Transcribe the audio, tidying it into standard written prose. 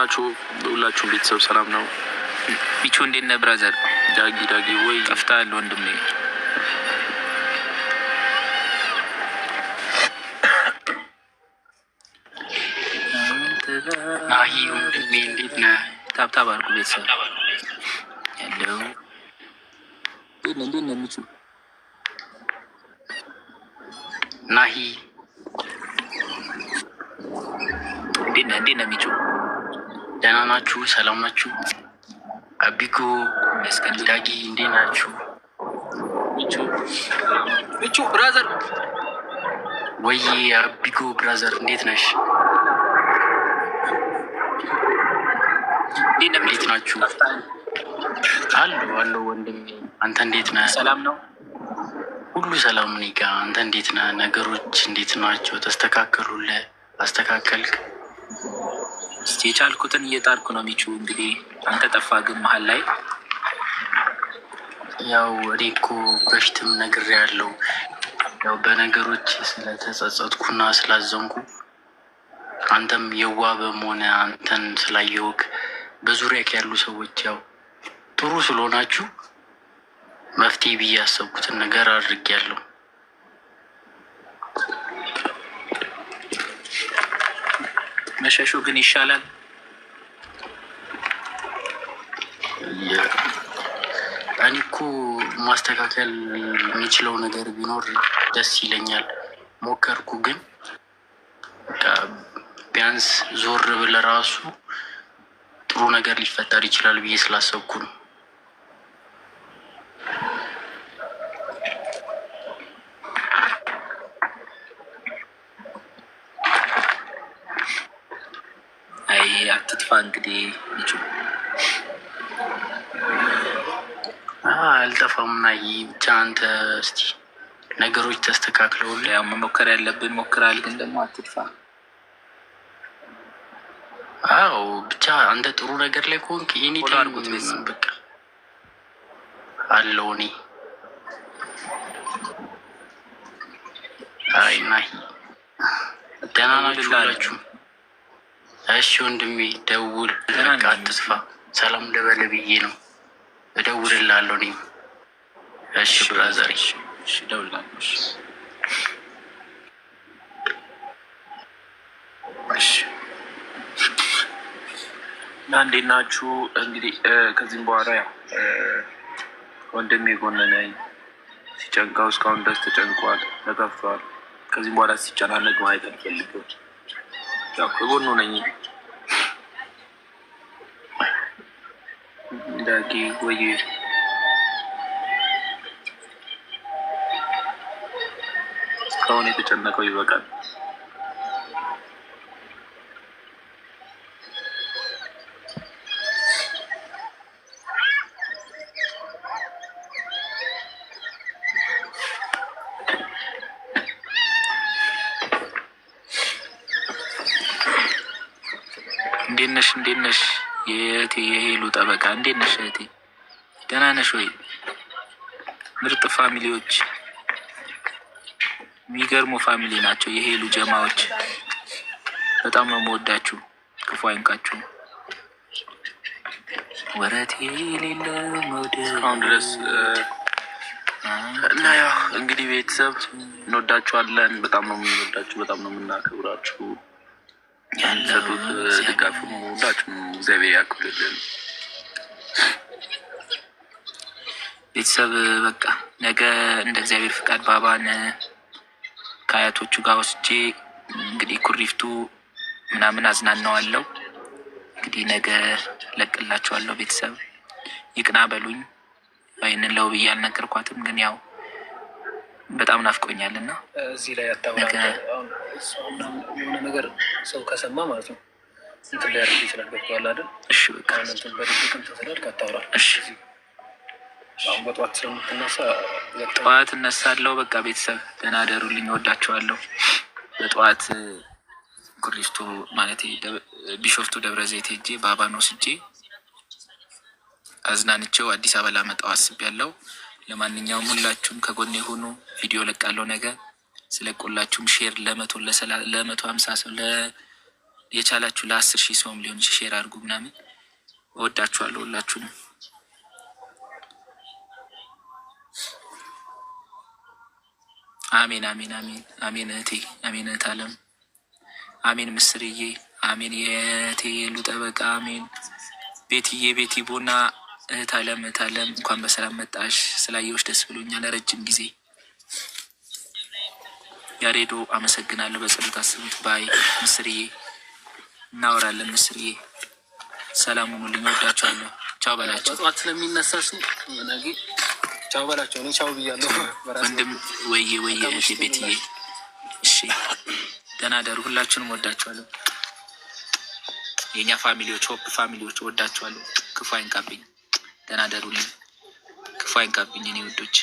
ናችሁ? ሁላችሁም ቤተሰብ ሰላም ነው? ቢቹ እንዴት ነህ ብራዘር? ዳጊ ወይ ጠፍተሃል ወንድሜ። ናሂ ወንድሜ እንዴት ነህ? ታብታብ አልኩ ቤተሰብ ያለው እንዴት ነው ቢቹ? ናሂ እንዴት ነው ቢቹ? ደህና ናችሁ? ሰላም ናችሁ? አቢጎ ዳጊ እንዴት ናችሁ? ቢቹ ብራዘር ወይ አቢጎ ብራዘር እንዴት ነሽ? እንዴት ናችሁ? አሉ ወንድሜ፣ አንተ እንዴት ነህ? ሰላም ነው? ሁሉ ሰላም ነኝ ጋ። አንተ እንዴት ነህ? ነገሮች እንዴት ናቸው? ተስተካከሉልህ? አስተካከልክ? እስቲ የቻልኩትን እየጣርኩ ነው ቢቹ። እንግዲህ አንተ ጠፋ ግን መሀል ላይ ያው እኔ እኮ በፊትም ነግሬያለሁ። ያው በነገሮች ስለተጸጸትኩና ስላዘንኩ አንተም የዋ በመሆነ አንተን ስላየውክ በዙሪያክ ያሉ ሰዎች ያው ጥሩ ስለሆናችሁ መፍትሄ ብዬ ያሰብኩትን ነገር አድርጌያለሁ። መሸሹ ግን ይሻላል። እኔ እኮ ማስተካከል የሚችለው ነገር ቢኖር ደስ ይለኛል። ሞከርኩ፣ ግን ቢያንስ ዞር ብለህ ራሱ ጥሩ ነገር ሊፈጠር ይችላል ብዬ ስላሰብኩ ነው። አይ አትጥፋ እንግዲህ ቢቹ። አልጠፋም ናሂ፣ ብቻ አንተ እስቲ ነገሮች ተስተካክለውልህ ያው መሞከር ያለብን ሞክራል፣ ግን ደግሞ አትጥፋ። አዎ ብቻ አንተ ጥሩ ነገር ላይ ከሆንክ የኔ ታርጉት በቃ አለው። እኔ አይ ናሂ ደህና ናችሁ ሁላችሁ? እሺ ወንድሜ ደውል፣ በቃ አትጥፋ። ሰላም ልበል ብዬ ነው እደውልልሃለሁ እኔም። እሺ ብራዘር፣ እሺ እደውልልሃለሁ። እሺ እና እንዴት ናችሁ? እንግዲህ ከዚህም በኋላ ያው ወንድሜ ጎን ነኝ። ሲጨንቀው እስካሁን ድረስ ተጨንቋል፣ ተከፍቷል። ከዚህም በኋላ ሲጨናነቅ ማየት አልፈልግም። ያው ከጎኑ ነኝ። ዳጊ ወይ እስካሁን የተጨነቀው ይበቃል። እንዴት ነሽ የእህቴ የሄሉ ጠበቃ? እንዴት ነሽ እህቴ? ደህና ነሽ ወይ? ምርጥ ፋሚሊዎች፣ የሚገርሙ ፋሚሊ ናቸው የሄሉ ጀማዎች። በጣም ነው የምወዳችሁ። ክፉ አይንካችሁ። ወረት የሌለ መውደድ እስካሁን ድረስ እና ያው እንግዲህ ቤተሰብ እንወዳችኋለን። በጣም ነው የምንወዳችሁ፣ በጣም ነው የምናከብራችሁ። ያለሩት ድጋፍ ሁላችሁም እግዚአብሔር ያክብርልን። ቤተሰብ በቃ ነገ እንደ እግዚአብሔር ፍቃድ ባባን ከአያቶቹ ጋር ወስጄ እንግዲህ ኩሪፍቱ ምናምን አዝናናዋለሁ። እንግዲህ ነገ ለቅላቸዋለሁ። ቤተሰብ ይቅና በሉኝ። ወይንን ለው ብዬ አልነገርኳትም፣ ግን ያው በጣም ናፍቆኛል እና እዚህ ላይ የሆነ ነገር ሰው ከሰማ ማለት ነው እንትን ሊያደርግ ይችላል። ገብቶሃል አይደል? እሺ በቃ እንትን በድብቅም ተስላል ካታውራ። እሺ አሁን በጠዋት ስለምትነሳ ጠዋት እነሳለሁ። በቃ ቤተሰብ ደህና አደሩልኝ፣ እወዳቸዋለሁ። በጠዋት ኩሪፍቱ ማለት ቢሾፍቱ ደብረ ዘይት ሄጄ ባባን ወስጄ አዝናንቼው አዲስ አበባ ላመጣው አስቤያለሁ። ለማንኛውም ሁላችሁም ከጎኔ ሆኑ። ቪዲዮ ለቃለሁ ነገ። ስለቆላችሁም ሼር ለ150 ሰው የቻላችሁ ለ10,000 ሰውም ሊሆን ሼር አድርጉ ምናምን። እወዳችኋለሁ ሁላችሁንም። አሜን አሜን አሜን አሜን። እህቴ አሜን። እህት አለም አሜን። ምስርዬ አሜን። የእህቴ የሉ ጠበቃ አሜን። ቤትዬ ቤቲ ቦና እህት አለም እንኳን በሰላም መጣሽ። ስላየዎች ደስ ብሎኛል ለረጅም ጊዜ። ያሬዶ አመሰግናለሁ። በጸሎት አስቡት ባይ። ምስርዬ እናወራለን። ምስርዬ ሰላም ሁኑልኝ። ወዳችኋለሁ። ቻው በላቸው። በጠዋት ስለሚነሳሱ ነገ ቻው በላቸው። እኔ ቻው ብያለሁ ወንድም። ወዬ እህቴ ቤትዬ እሺ፣ ደህና ደሩ። ሁላችሁንም ወዳችኋለሁ። የእኛ ፋሚሊዎች ሆፕ ፋሚሊዎች ወዳችኋለሁ። ክፉ አይንካብኝ። ደህና ደሩልኝ። ክፉ አይንካብኝ እኔ ውዶች።